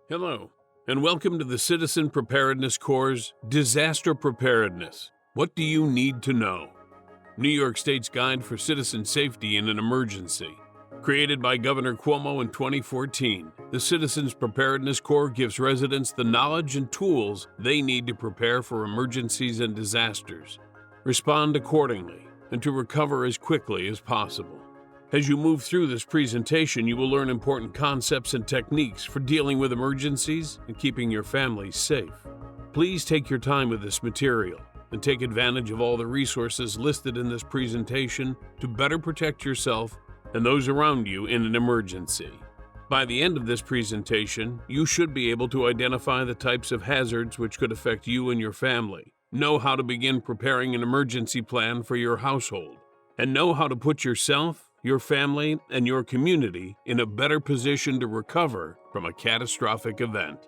Hello, and welcome to the Citizen Preparedness Corps' Disaster Preparedness. What do you need to know? New York State's Guide for Citizen Safety in an Emergency. Created by Governor Cuomo in 2014, the Citizens Preparedness Corps gives residents the knowledge and tools they need to prepare for emergencies and disasters, respond accordingly, and to recover as quickly as possible. As you move through this presentation, you will learn important concepts and techniques for dealing with emergencies and keeping your family safe. Please take your time with this material and take advantage of all the resources listed in this presentation to better protect yourself and those around you in an emergency. By the end of this presentation, you should be able to identify the types of hazards which could affect you and your family, know how to begin preparing an emergency plan for your household, and know how to put yourself, your family, and your community in a better position to recover from a catastrophic event.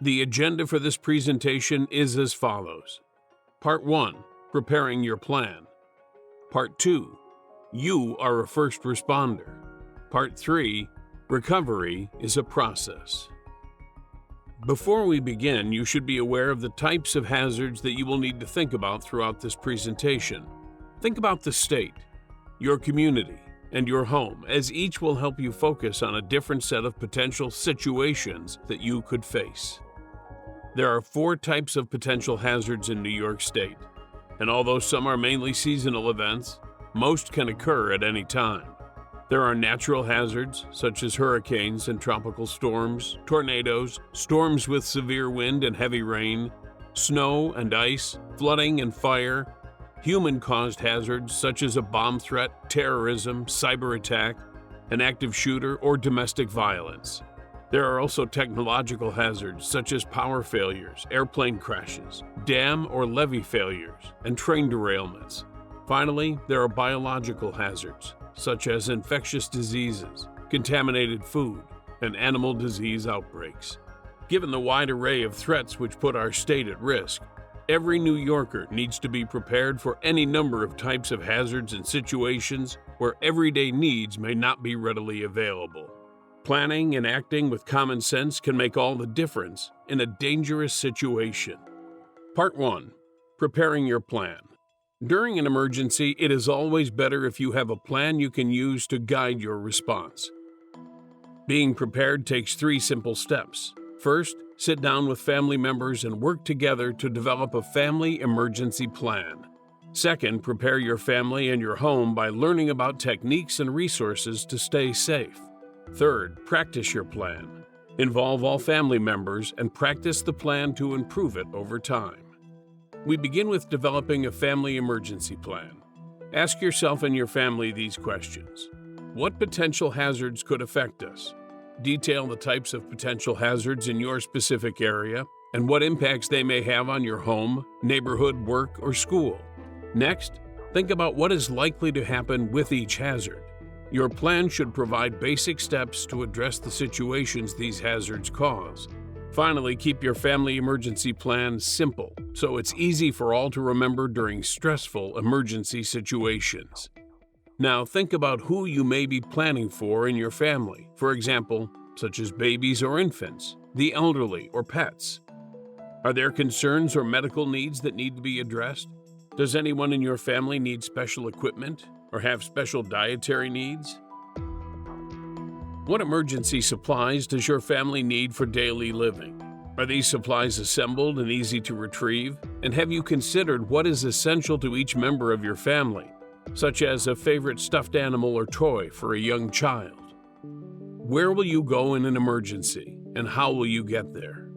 The agenda for this presentation is as follows. Part 1, preparing your plan. Part 2, you are a first responder. Part 3, recovery is a process. Before we begin, you should be aware of the types of hazards that you will need to think about throughout this presentation. Think about the state, your community, and your home, as each will help you focus on a different set of potential situations that you could face. There are 4 types of potential hazards in New York State, and although some are mainly seasonal events, most can occur at any time. There are natural hazards, such as hurricanes and tropical storms, tornadoes, storms with severe wind and heavy rain, snow and ice, flooding and fire, human-caused hazards such as a bomb threat, terrorism, cyber attack, an active shooter, or domestic violence. There are also technological hazards such as power failures, airplane crashes, dam or levee failures, and train derailments. Finally, there are biological hazards such as infectious diseases, contaminated food, and animal disease outbreaks. Given the wide array of threats which put our state at risk, every New Yorker needs to be prepared for any number of types of hazards and situations where everyday needs may not be readily available. Planning and acting with common sense can make all the difference in a dangerous situation. Part 1, preparing your plan. During an emergency, it is always better if you have a plan you can use to guide your response. Being prepared takes 3 simple steps. First, sit down with family members and work together to develop a family emergency plan. Second, prepare your family and your home by learning about techniques and resources to stay safe. Third, practice your plan. Involve all family members and practice the plan to improve it over time. We begin with developing a family emergency plan. Ask yourself and your family these questions. What potential hazards could affect us? Detail the types of potential hazards in your specific area and what impacts they may have on your home, neighborhood, work, or school. Next, think about what is likely to happen with each hazard. Your plan should provide basic steps to address the situations these hazards cause. Finally, keep your family emergency plan simple, so it's easy for all to remember during stressful emergency situations. Now think about who you may be planning for in your family, for example, such as babies or infants, the elderly, or pets. Are there concerns or medical needs that need to be addressed? Does anyone in your family need special equipment or have special dietary needs? What emergency supplies does your family need for daily living? Are these supplies assembled and easy to retrieve? And have you considered what is essential to each member of your family, such as a favorite stuffed animal or toy for a young child? Where will you go in an emergency, and how will you get there?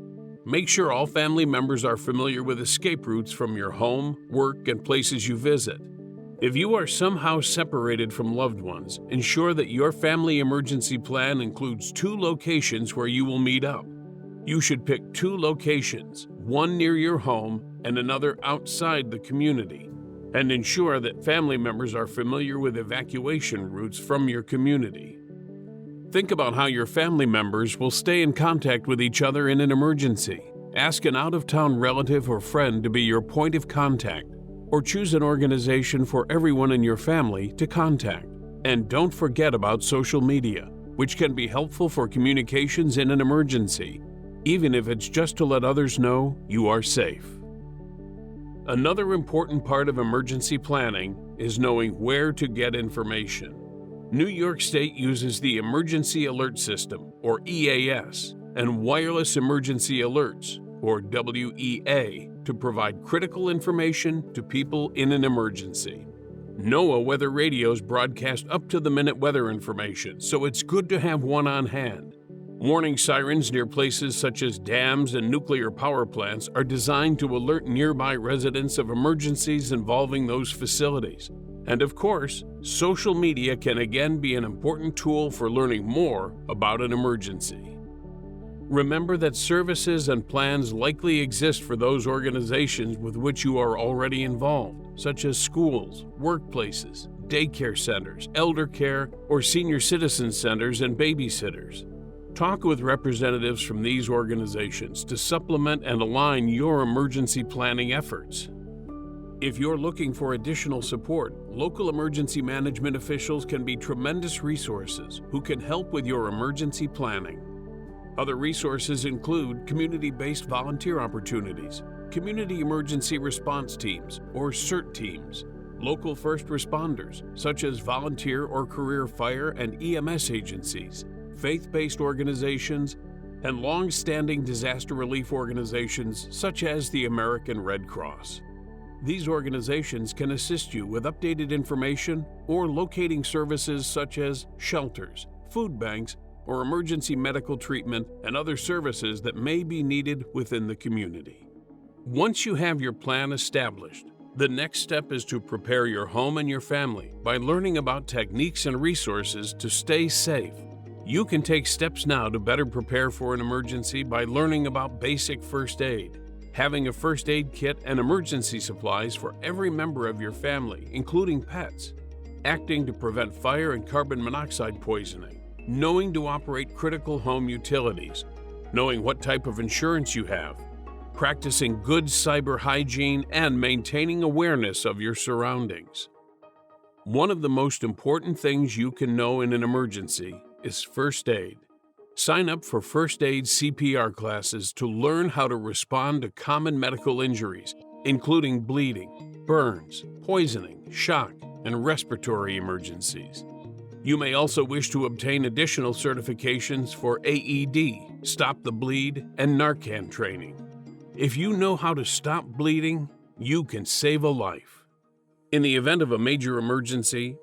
Make sure all family members are familiar with escape routes from your home, work, and places you visit. If you are somehow separated from loved ones, ensure that your family emergency plan includes 2 locations where you will meet up. You should pick 2 locations, one near your home and another outside the community, and ensure that family members are familiar with evacuation routes from your community. Think about how your family members will stay in contact with each other in an emergency. Ask an out-of-town relative or friend to be your point of contact, or choose an organization for everyone in your family to contact. And don't forget about social media. which can be helpful for communications in an emergency, even if it's just to let others know you are safe. Another important part of emergency planning is knowing where to get information. New York State uses the Emergency Alert System, or EAS, and Wireless Emergency Alerts, or WEA, to provide critical information to people in an emergency. NOAA weather radios broadcast up-to-the-minute weather information, so it's good to have one on hand. Warning sirens near places such as dams and nuclear power plants are designed to alert nearby residents of emergencies involving those facilities. And of course, social media can again be an important tool for learning more about an emergency. Remember that services and plans likely exist for those organizations with which you are already involved, such as schools, workplaces, daycare centers, elder care, or senior citizen centers and babysitters. Talk with representatives from these organizations to supplement and align your emergency planning efforts. If you're looking for additional support, local emergency management officials can be tremendous resources who can help with your emergency planning. Other resources include community-based volunteer opportunities, community emergency response teams, or CERT teams, local first responders, such as volunteer or career fire and EMS agencies, faith-based organizations, and long-standing disaster relief organizations such as the American Red Cross. These organizations can assist you with updated information or locating services such as shelters, food banks, or emergency medical treatment and other services that may be needed within the community. Once you have your plan established, the next step is to prepare your home and your family by learning about techniques and resources to stay safe. You can take steps now to better prepare for an emergency by learning about basic first aid, having a first aid kit and emergency supplies for every member of your family, including pets, acting to prevent fire and carbon monoxide poisoning, knowing to operate critical home utilities, knowing what type of insurance you have, practicing good cyber hygiene, and maintaining awareness of your surroundings. One of the most important things you can know in an emergency is first aid. Sign up for first aid CPR classes to learn how to respond to common medical injuries, including bleeding, burns, poisoning, shock, and respiratory emergencies. You may also wish to obtain additional certifications for AED, Stop the Bleed, and Narcan training. If you know how to stop bleeding, you can save a life. In the event of a major emergency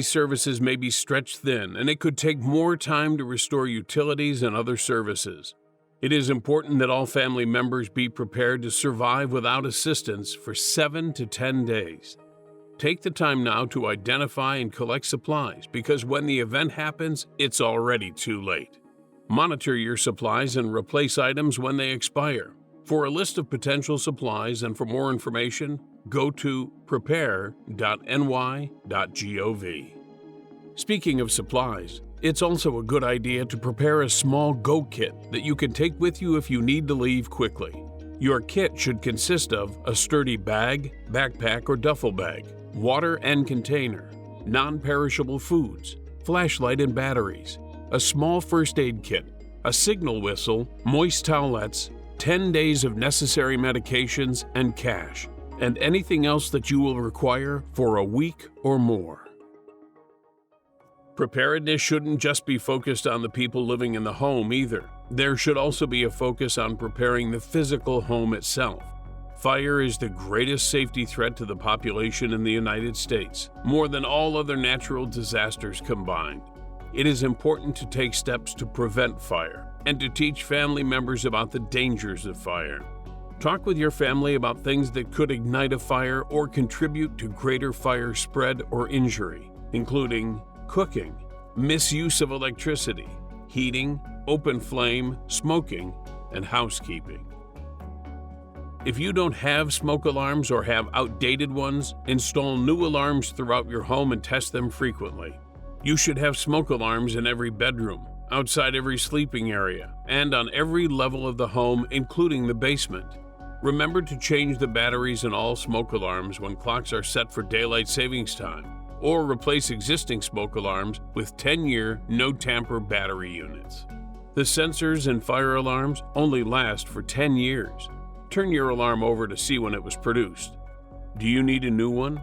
services may be stretched thin, and it could take more time to restore utilities and other services. It is important that all family members be prepared to survive without assistance for 7 to 10 days. Take the time now to identify and collect supplies, because when the event happens, it's already too late. Monitor your supplies and replace items when they expire. For a list of potential supplies and for more information, go to prepare.ny.gov. Speaking of supplies, it's also a good idea to prepare a small go kit that you can take with you if you need to leave quickly. Your kit should consist of a sturdy bag, backpack, or duffel bag, water and container, non-perishable foods, flashlight and batteries, a small first aid kit, a signal whistle, moist towelettes, 10 days of necessary medications, and cash, and anything else that you will require for a week or more. Preparedness shouldn't just be focused on the people living in the home either. There should also be a focus on preparing the physical home itself. Fire is the greatest safety threat to the population in the United States, more than all other natural disasters combined. It is important to take steps to prevent fire and to teach family members about the dangers of fire. Talk with your family about things that could ignite a fire or contribute to greater fire spread or injury, including cooking, misuse of electricity, heating, open flame, smoking, and housekeeping. If you don't have smoke alarms or have outdated ones, install new alarms throughout your home and test them frequently. You should have smoke alarms in every bedroom, outside every sleeping area, and on every level of the home, including the basement. Remember to change the batteries in all smoke alarms when clocks are set for daylight savings time, or replace existing smoke alarms with 10-year no-tamper battery units. The sensors in fire alarms only last for 10 years. Turn your alarm over to see when it was produced. Do you need a new one?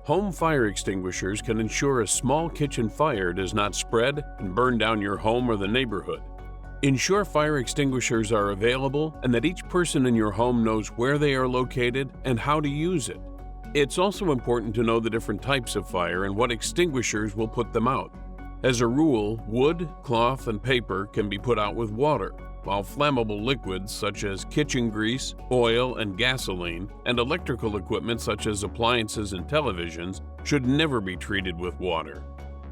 Home fire extinguishers can ensure a small kitchen fire does not spread and burn down your home or the neighborhood. Ensure fire extinguishers are available and that each person in your home knows where they are located and how to use it. It's also important to know the different types of fire and what extinguishers will put them out. As a rule, wood, cloth, and paper can be put out with water, while flammable liquids such as kitchen grease, oil, and gasoline, and electrical equipment such as appliances and televisions should never be treated with water.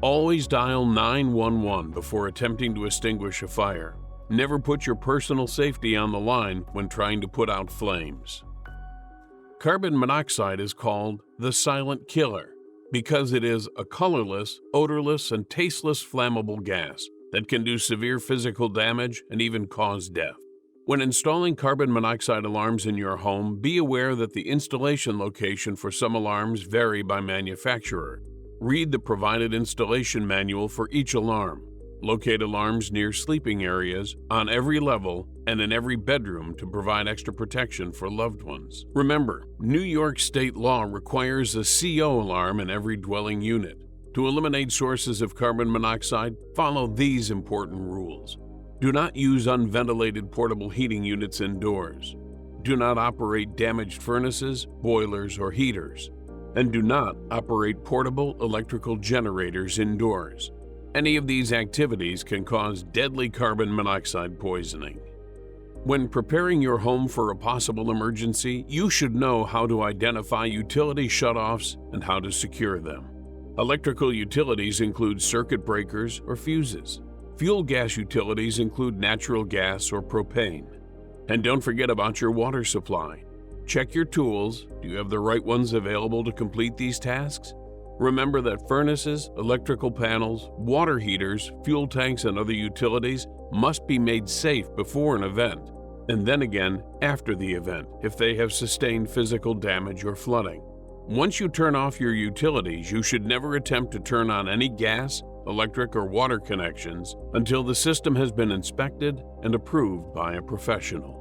Always dial 911 before attempting to extinguish a fire. Never put your personal safety on the line when trying to put out flames. Carbon monoxide is called the silent killer because it is a colorless, odorless, and tasteless flammable gas that can do severe physical damage and even cause death. When installing carbon monoxide alarms in your home, be aware that the installation location for some alarms vary by manufacturer. Read the provided installation manual for each alarm. Locate alarms near sleeping areas, on every level, and in every bedroom to provide extra protection for loved ones. Remember, New York state law requires a CO alarm in every dwelling unit. To eliminate sources of carbon monoxide, follow these important rules. Do not use unventilated portable heating units indoors. Do not operate damaged furnaces, boilers, or heaters. And do not operate portable electrical generators indoors. Any of these activities can cause deadly carbon monoxide poisoning. When preparing your home for a possible emergency, you should know how to identify utility shutoffs and how to secure them. Electrical utilities include circuit breakers or fuses. Fuel gas utilities include natural gas or propane. And don't forget about your water supply. Check your tools. Do you have the right ones available to complete these tasks? Remember that furnaces, electrical panels, water heaters, fuel tanks, and other utilities must be made safe before an event, and then again after the event if they have sustained physical damage or flooding. Once you turn off your utilities, you should never attempt to turn on any gas, electric, or water connections until the system has been inspected and approved by a professional.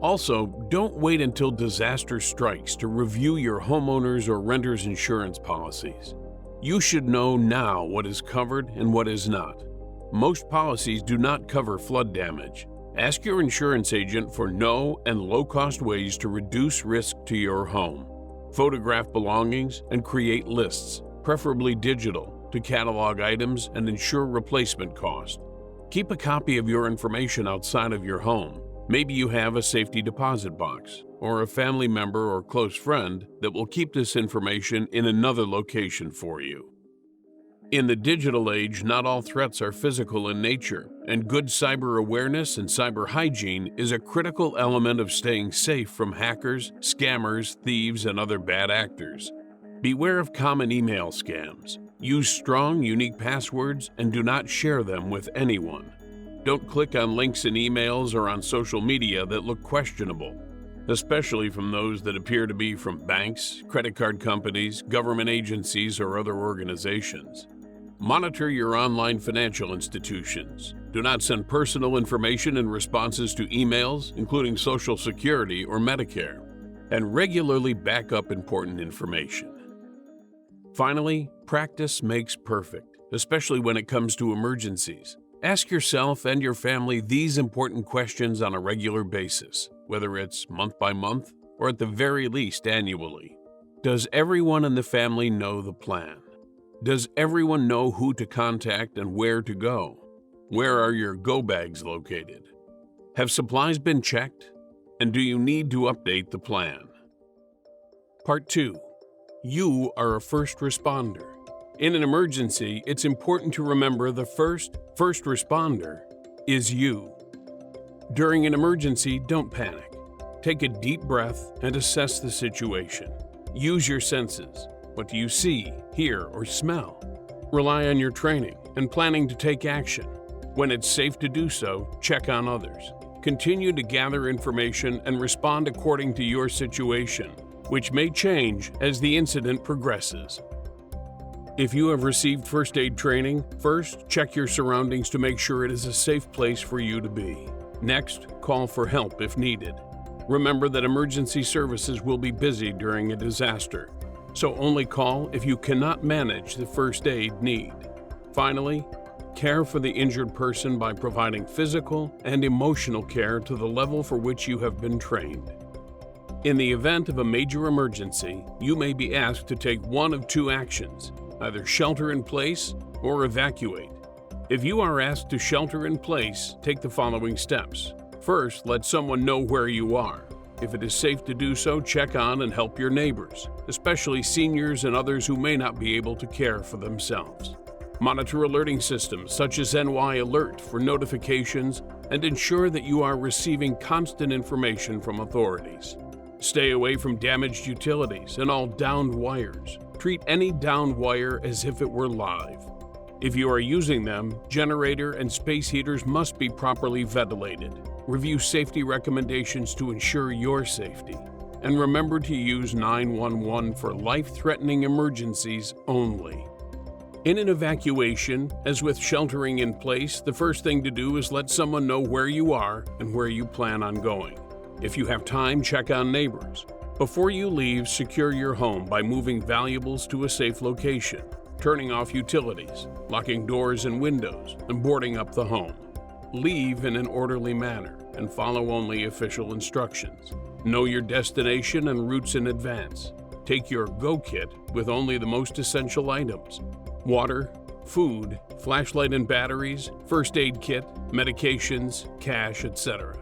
Also, don't wait until disaster strikes to review your homeowner's or renter's insurance policies. You should know now what is covered and what is not. Most policies do not cover flood damage. Ask your insurance agent for no and low-cost ways to reduce risk to your home. Photograph belongings and create lists, preferably digital, to catalog items and ensure replacement cost. Keep a copy of your information outside of your home. Maybe you have a safety deposit box, or a family member or close friend that will keep this information in another location for you. In the digital age, not all threats are physical in nature, and good cyber awareness and cyber hygiene is a critical element of staying safe from hackers, scammers, thieves, and other bad actors. Beware of common email scams. Use strong, unique passwords and do not share them with anyone. Don't click on links in emails or on social media that look questionable, especially from those that appear to be from banks, credit card companies, government agencies, or other organizations. Monitor your online financial institutions. Do not send personal information in responses to emails, including Social Security or Medicare, and regularly back up important information. Finally, practice makes perfect, especially when it comes to emergencies. Ask yourself and your family these important questions on a regular basis, whether it's month by month or at the very least annually. Does everyone in the family know the plan? Does everyone know who to contact and where to go? Where are your go bags located? Have supplies been checked? And do you need to update the plan? Part 2. You are a first responder. In an emergency, it's important to remember the first responder is you. During an emergency, don't panic. Take a deep breath and assess the situation. Use your senses. What do you see, hear, or smell? Rely on your training and planning to take action. When it's safe to do so, check on others. Continue to gather information and respond according to your situation, which may change as the incident progresses. If you have received first aid training, first check your surroundings to make sure it is a safe place for you to be. Next, call for help if needed. Remember that emergency services will be busy during a disaster, so only call if you cannot manage the first aid need. Finally, care for the injured person by providing physical and emotional care to the level for which you have been trained. In the event of a major emergency, you may be asked to take one of two actions, either shelter in place or evacuate. If you are asked to shelter in place, take the following steps. First, let someone know where you are. If it is safe to do so, check on and help your neighbors, especially seniors and others who may not be able to care for themselves. Monitor alerting systems such as NYS Alert for notifications and ensure that you are receiving constant information from authorities. Stay away from damaged utilities and all downed wires. Treat any downed wire as if it were live. If you are using them, generator and space heaters must be properly ventilated. Review safety recommendations to ensure your safety. And remember to use 911 for life-threatening emergencies only. In an evacuation, as with sheltering in place, the first thing to do is let someone know where you are and where you plan on going. If you have time, check on neighbors. Before you leave, secure your home by moving valuables to a safe location, turning off utilities, locking doors and windows, and boarding up the home. Leave in an orderly manner and follow only official instructions. Know your destination and routes in advance. Take your Go Kit with only the most essential items: water, food, flashlight and batteries, first aid kit, medications, cash, etc.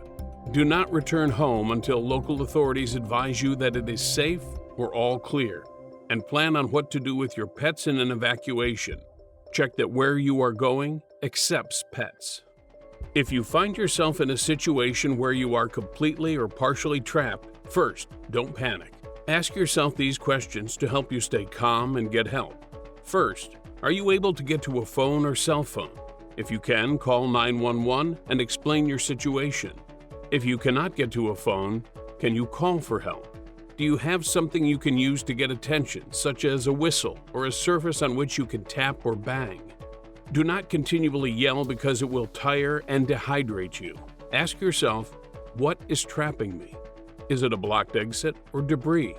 Do not return home until local authorities advise you that it is safe or all clear, and plan on what to do with your pets in an evacuation. Check that where you are going accepts pets. If you find yourself in a situation where you are completely or partially trapped, first, don't panic. Ask yourself these questions to help you stay calm and get help. First, are you able to get to a phone or cell phone? If you can, call 911 and explain your situation. If you cannot get to a phone, can you call for help? Do you have something you can use to get attention, such as a whistle or a surface on which you can tap or bang? Do not continually yell because it will tire and dehydrate you. Ask yourself, what is trapping me? Is it a blocked exit or debris?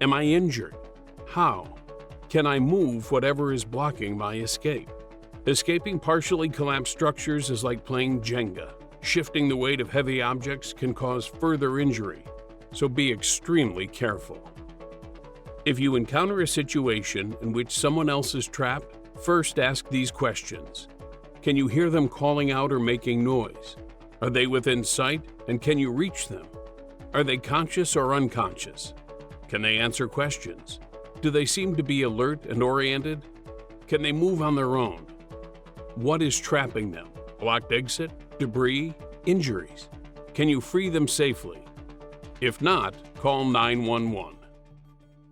Am I injured? How? Can I move whatever is blocking my escape? Escaping partially collapsed structures is like playing Jenga. Shifting the weight of heavy objects can cause further injury, so be extremely careful. If you encounter a situation in which someone else is trapped, first ask these questions. Can you hear them calling out or making noise? Are they within sight, and can you reach them? Are they conscious or unconscious? Can they answer questions? Do they seem to be alert and oriented? Can they move on their own? What is trapping them? Blocked exit? Debris? Injuries? Can you free them safely? If not, call 911.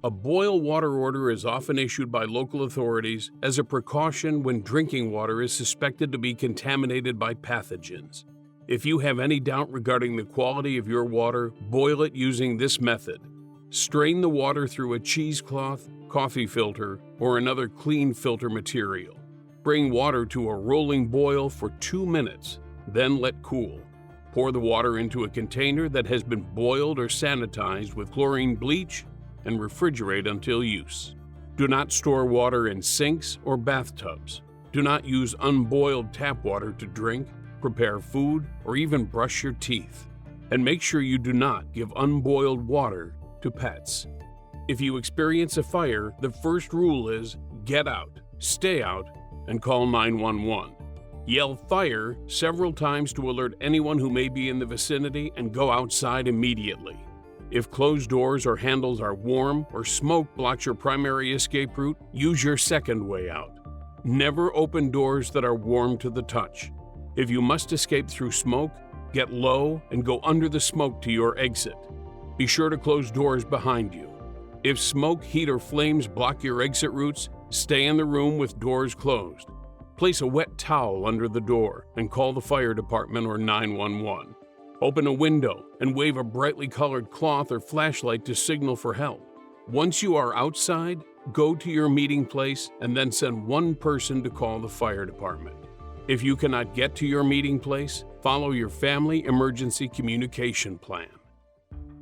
A boil water order is often issued by local authorities as a precaution when drinking water is suspected to be contaminated by pathogens. If you have any doubt regarding the quality of your water, boil it using this method. Strain the water through a cheesecloth, coffee filter, or another clean filter material. Bring water to a rolling boil for 2 minutes, then let cool. Pour the water into a container that has been boiled or sanitized with chlorine bleach and refrigerate until use. Do not store water in sinks or bathtubs. Do not use unboiled tap water to drink, prepare food, or even brush your teeth. And make sure you do not give unboiled water to pets. If you experience a fire, the first rule is get out, stay out, and call 911. Yell fire several times to alert anyone who may be in the vicinity and go outside immediately. If closed doors or handles are warm or smoke blocks your primary escape route, use your second way out. Never open doors that are warm to the touch. If you must escape through smoke, get low and go under the smoke to your exit. Be sure to close doors behind you. If smoke, heat, or flames block your exit routes, stay in the room with doors closed. Place a wet towel under the door and call the fire department or 911. Open a window and wave a brightly colored cloth or flashlight to signal for help. Once you are outside, go to your meeting place and then send one person to call the fire department. If you cannot get to your meeting place, follow your family emergency communication plan.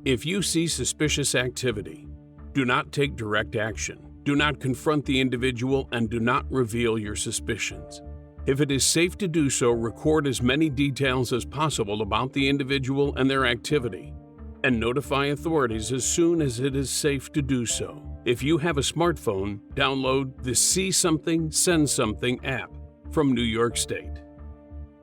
If you see suspicious activity, do not take direct action. Do not confront the individual and do not reveal your suspicions. If it is safe to do so, record as many details as possible about the individual and their activity, and notify authorities as soon as it is safe to do so. If you have a smartphone, download the See Something, Send Something app from New York State.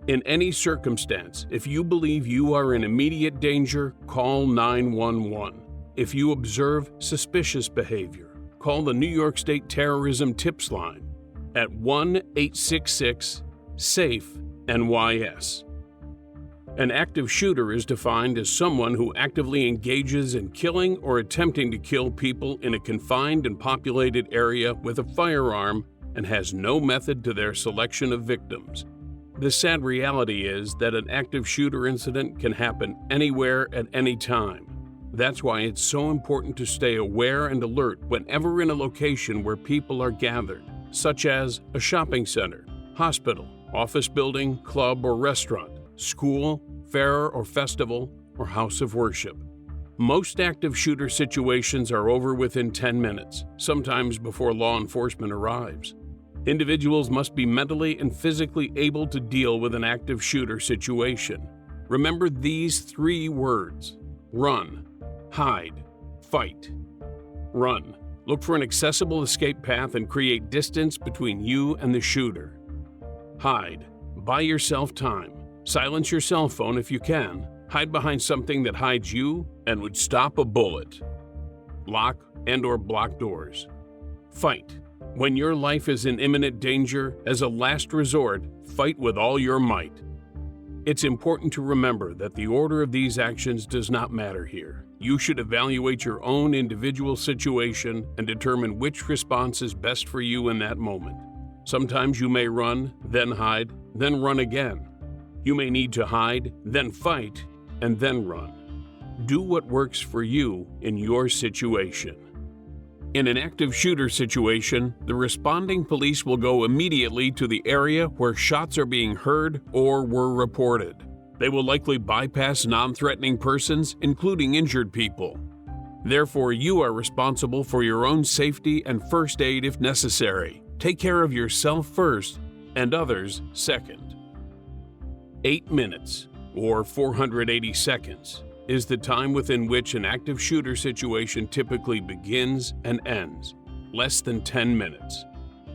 In any circumstance, if you believe you are in immediate danger, call 911. If you observe suspicious behavior, call the New York State Terrorism Tips Line at 1-866-SAFE-NYS. An active shooter is defined as someone who actively engages in killing or attempting to kill people in a confined and populated area with a firearm and has no method to their selection of victims. The sad reality is that an active shooter incident can happen anywhere at any time. That's why it's so important to stay aware and alert whenever in a location where people are gathered, such as a shopping center, hospital, office building, club or restaurant, school, fair or festival, or house of worship. Most active shooter situations are over within 10 minutes, sometimes before law enforcement arrives. Individuals must be mentally and physically able to deal with an active shooter situation. Remember these 3 words: run, hide, fight. Run. Look for an accessible escape path and create distance between you and the shooter. Hide. Buy yourself time. Silence your cell phone if you can. Hide behind something that hides you and would stop a bullet. Lock and/or block doors. Fight. When your life is in imminent danger, as a last resort, fight with all your might. It's important to remember that the order of these actions does not matter here. You should evaluate your own individual situation and determine which response is best for you in that moment. Sometimes you may run, then hide, then run again. You may need to hide, then fight, and then run. Do what works for you in your situation. In an active shooter situation, the responding police will go immediately to the area where shots are being heard or were reported. They will likely bypass non-threatening persons, including injured people. Therefore, you are responsible for your own safety and first aid if necessary. Take care of yourself first and others second. 8 minutes, or 480 seconds, is the time within which an active shooter situation typically begins and ends, less than 10 minutes.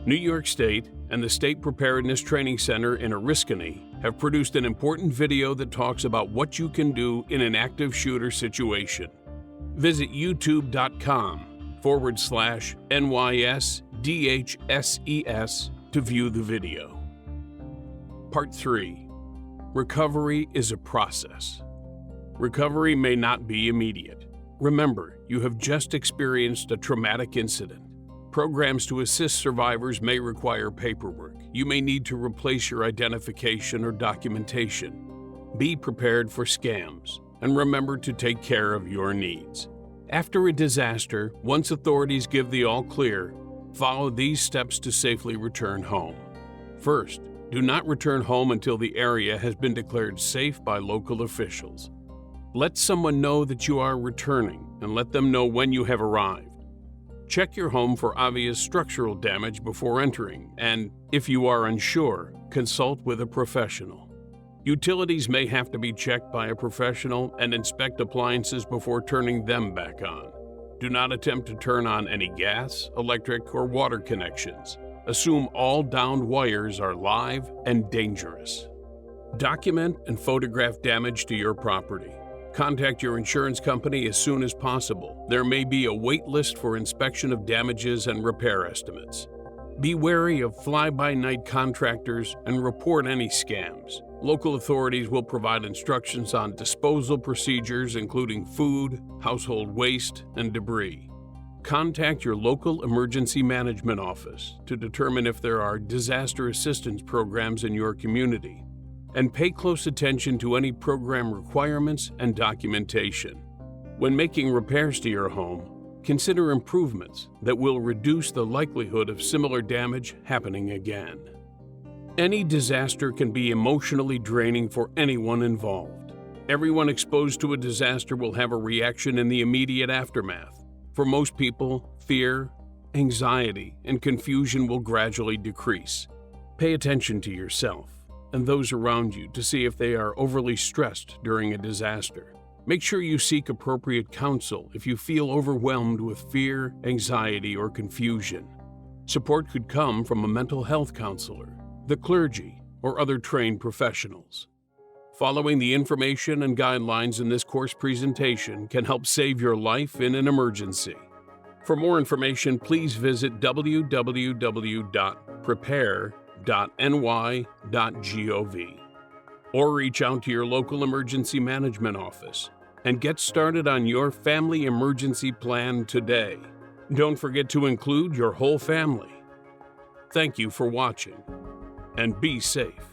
New York State and the State Preparedness Training Center in Oriskany have produced an important video that talks about what you can do in an active shooter situation. Visit youtube.com/NYS DHSES to view the video. Part 3. Recovery is a process. Recovery may not be immediate. Remember, you have just experienced a traumatic incident. Programs to assist survivors may require paperwork. You may need to replace your identification or documentation. Be prepared for scams, and remember to take care of your needs. After a disaster, once authorities give the all clear, follow these steps to safely return home. First, do not return home until the area has been declared safe by local officials. Let someone know that you are returning and let them know when you have arrived. Check your home for obvious structural damage before entering, and, if you are unsure, consult with a professional. Utilities may have to be checked by a professional and inspect appliances before turning them back on. Do not attempt to turn on any gas, electric, or water connections. Assume all downed wires are live and dangerous. Document and photograph damage to your property. Contact your insurance company as soon as possible. There may be a wait list for inspection of damages and repair estimates. Be wary of fly-by-night contractors and report any scams. Local authorities will provide instructions on disposal procedures, including food, household waste, and debris. Contact your local emergency management office to determine if there are disaster assistance programs in your community. And pay close attention to any program requirements and documentation. When making repairs to your home, consider improvements that will reduce the likelihood of similar damage happening again. Any disaster can be emotionally draining for anyone involved. Everyone exposed to a disaster will have a reaction in the immediate aftermath. For most people, fear, anxiety, and confusion will gradually decrease. Pay attention to yourself and those around you to see if they are overly stressed during a disaster. Make sure you seek appropriate counsel if you feel overwhelmed with fear, anxiety, or confusion. Support could come from a mental health counselor, the clergy, or other trained professionals. Following the information and guidelines in this course presentation can help save your life in an emergency. For more information, please visit www.prepare.ny.gov or reach out to your local emergency management office and get started on your family emergency plan today. Don't forget to include your whole family. Thank you for watching, and be safe.